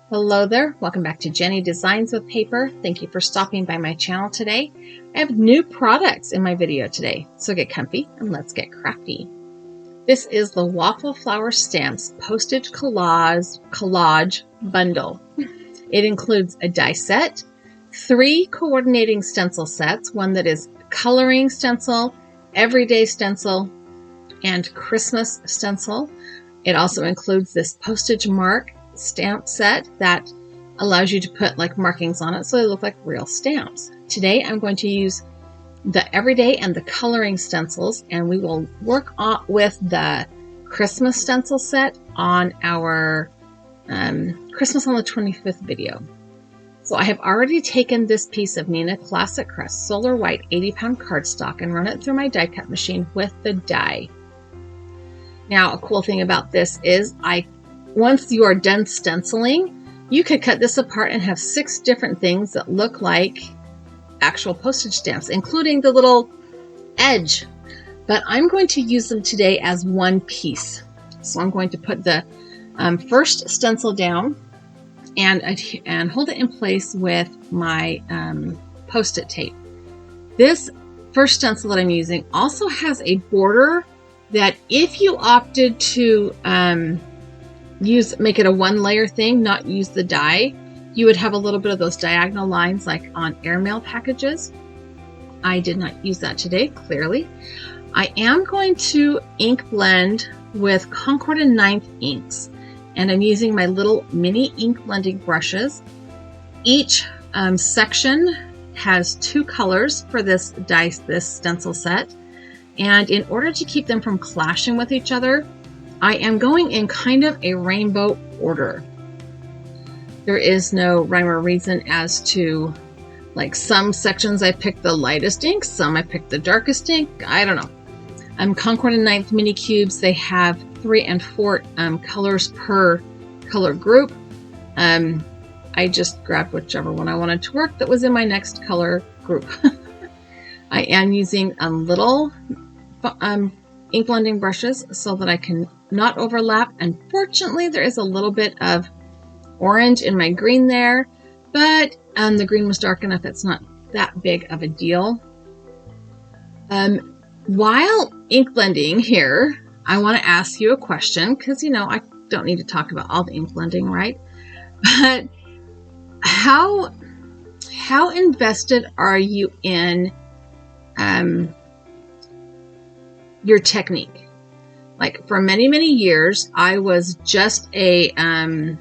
Hello there, welcome back to Jennie Designs with Paper. Thank you for stopping by my channel today. I have new products in my video today, so get comfy and let's get crafty. This is the Waffle Flower Stamps Postage Collage Bundle. It includes a die set, 3 coordinating stencil sets, one that is coloring stencil, everyday stencil, and Christmas stencil. It also includes this postage mark stamp set that allows you to put like markings on it so they look like real stamps. Today I'm going to use the everyday and the coloring stencils, and we will work on with the Christmas stencil set on our Christmas on the 25th video. So I have already taken this piece of Neenah Classic Crest Solar White 80-pound cardstock and run it through my die cut machine with the die. Now, a cool thing about this is once you are done stenciling, you could cut this apart and have 6 different things that look like actual postage stamps, including the little edge. But I'm going to use them today as one piece. So I'm going to put the first stencil down and hold it in place with my Post-it tape. This first stencil that I'm using also has a border that if you opted to make it a 1-layer thing, not use the die, you would have a little bit of those diagonal lines like on airmail packages. I did not use that today, clearly. I am going to ink blend with Concord and 9th inks, and I'm using my little mini ink blending brushes. Each section has 2 colors for this stencil set, and in order to keep them from clashing with each other, I am going in kind of a rainbow order. There is no rhyme or reason as to, like, some sections I picked the lightest ink, some I picked the darkest ink. I don't know. Concord and 9th mini cubes, they have 3 and 4 colors per color group. I just grabbed whichever one I wanted to work that was in my next color group. I am using a little ink blending brushes so that I can not overlap. Unfortunately, there is a little bit of orange in my green there, but the green was dark enough it's not that big of a deal. While ink blending here, I want to ask you a question, because I don't need to talk about all the ink blending, right? But how invested are you in your technique? Like, for many, many years, I was just a pattern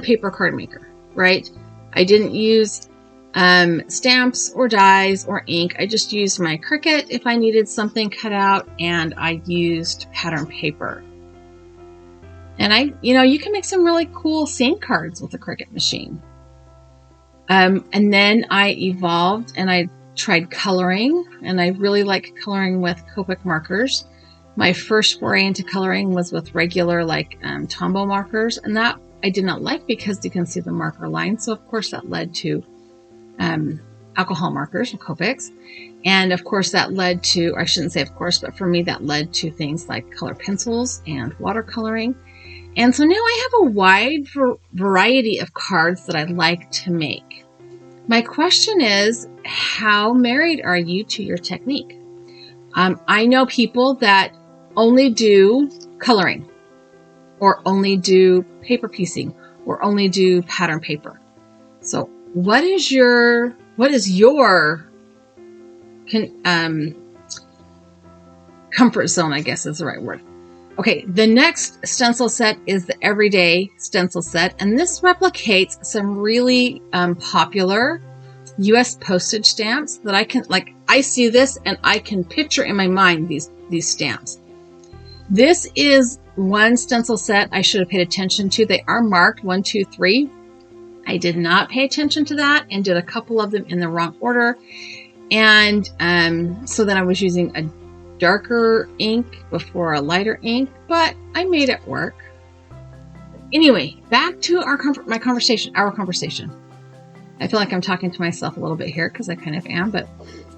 paper card maker, right? I didn't use stamps or dies or ink. I just used my Cricut if I needed something cut out, and I used pattern paper. And you can make some really cool scene cards with the Cricut machine. And then I evolved and I tried coloring, and I really like coloring with Copic markers. My first foray into coloring was with regular Tombow markers, and that I did not like because you can see the marker line. So of course that led to alcohol markers and Copics, and of course that led to, or I shouldn't say of course, but for me that led to things like color pencils and watercoloring. And so now I have a wide variety of cards that I like to make. My question is, how married are you to your technique? I know people that only do coloring, or only do paper piecing, or only do pattern paper. So what is your comfort zone, I guess is the right word. Okay, the next stencil set is the everyday stencil set, and this replicates some really popular US postage stamps that I see this and I can picture in my mind these stamps. This is one stencil set I should have paid attention to. They are marked 1, 2, 3. I did not pay attention to that and did a couple of them in the wrong order. And so then I was using a darker ink before a lighter ink, but I made it work. Anyway, back to our conversation. I feel like I'm talking to myself a little bit here because I kind of am, but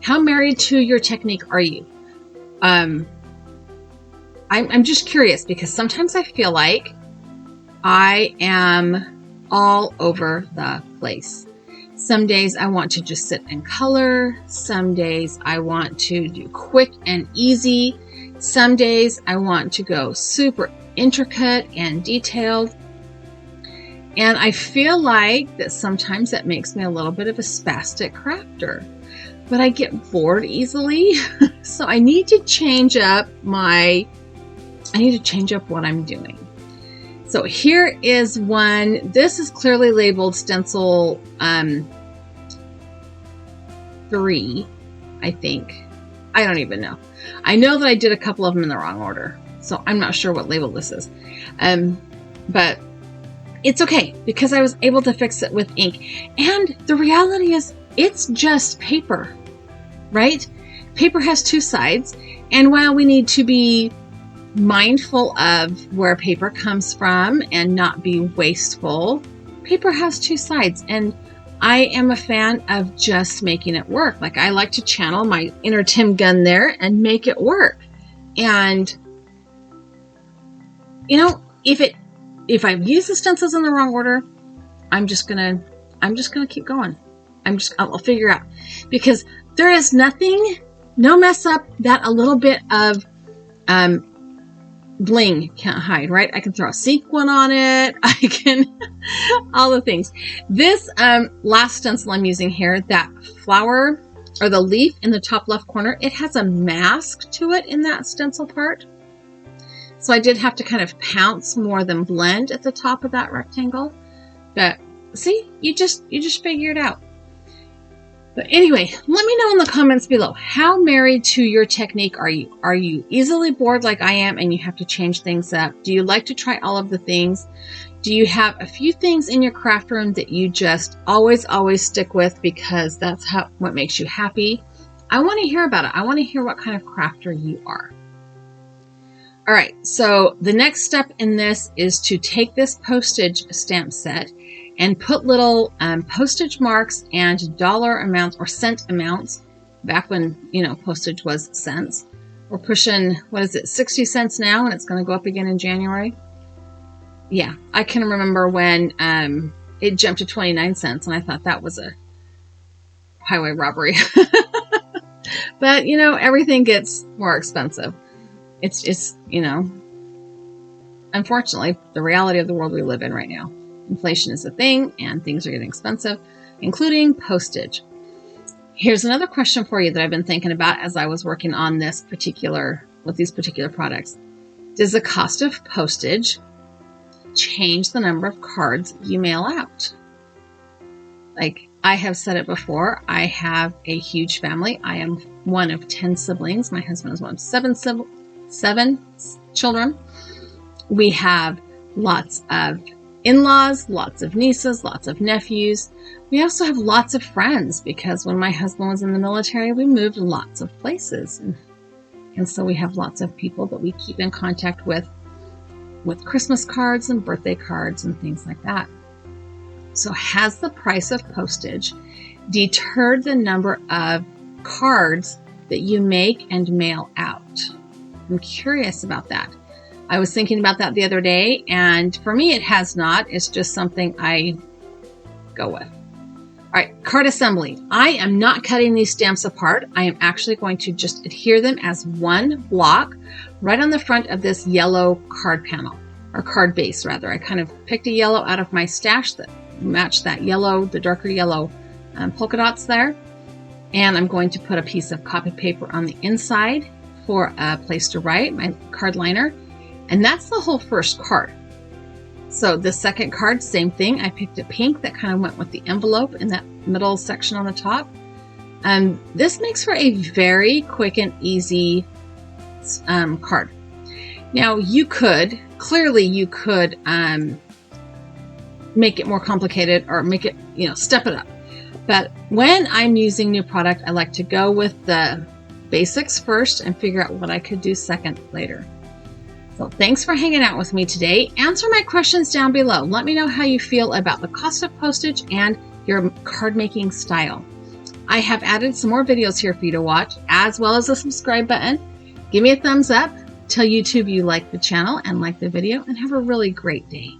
how married to your technique are you? I'm just curious because sometimes I feel like I am all over the place. Some days I want to just sit and color. Some days I want to do quick and easy. Some days I want to go super intricate and detailed. And I feel like that sometimes that makes me a little bit of a spastic crafter. But I get bored easily. So I need to change up what I'm doing. So here is one. This is clearly labeled stencil 3, I think. I don't even know. I know that I did a couple of them in the wrong order. So I'm not sure what label this is. But it's okay because I was able to fix it with ink. And the reality is it's just paper, right? Paper has 2 sides. And while we need to be mindful of where paper comes from and not be wasteful, paper has 2 sides. And I am a fan of just making it work. Like I like to channel my inner Tim Gunn there and make it work. And you know, if I've used the stencils in the wrong order, I'm just gonna keep going. I'll figure out, because there is no mess up that a little bit of bling can't hide, right? I can throw a sequin on it. I can, all the things. This last stencil I'm using here, that flower or the leaf in the top left corner, it has a mask to it in that stencil part. So I did have to kind of pounce more than blend at the top of that rectangle. But see, you just figure it out. But anyway, let me know in the comments below, how married to your technique are you? Are you easily bored like I am and you have to change things up? Do you like to try all of the things? Do you have a few things in your craft room that you just always stick with because that's what makes you happy? I want to hear about it. I want to hear what kind of crafter you are. All right, so the next step in this is to take this postage stamp set and put little postage marks and dollar amounts or cent amounts. Back when, postage was cents. We're pushing, 60 cents now, and it's going to go up again in January. Yeah, I can remember when it jumped to 29 cents, and I thought that was a highway robbery. But, everything gets more expensive. It's unfortunately, the reality of the world we live in right now. Inflation is a thing, and things are getting expensive, including postage. Here's another question for you that I've been thinking about as I was working on these particular products. Does the cost of postage change the number of cards you mail out? Like I have said it before, I have a huge family. I am one of 10 siblings. My husband is one of 7 children. We have lots of in-laws, lots of nieces, lots of nephews. We also have lots of friends because when my husband was in the military, we moved lots of places. And so we have lots of people that we keep in contact with Christmas cards and birthday cards and things like that. So has the price of postage deterred the number of cards that you make and mail out? I'm curious about that. I was thinking about that the other day, and for me, it has not. It's just something I go with. All right, card assembly. I am not cutting these stamps apart. I am actually going to just adhere them as one block right on the front of this yellow card panel, or card base rather. I kind of picked a yellow out of my stash that matched that yellow, the darker yellow polka dots there. And I'm going to put a piece of copy paper on the inside for a place to write, my card liner. And that's the whole first card. So the second card, same thing. I picked a pink that kind of went with the envelope in that middle section on the top. This makes for a very quick and easy card. Now you could make it more complicated or make it, step it up. But when I'm using new product, I like to go with the basics first and figure out what I could do second later. So thanks for hanging out with me today. Answer my questions down below. Let me know how you feel about the cost of postage and your card making style. I have added some more videos here for you to watch, as well as a subscribe button. Give me a thumbs up. Tell YouTube you like the channel and like the video, and have a really great day.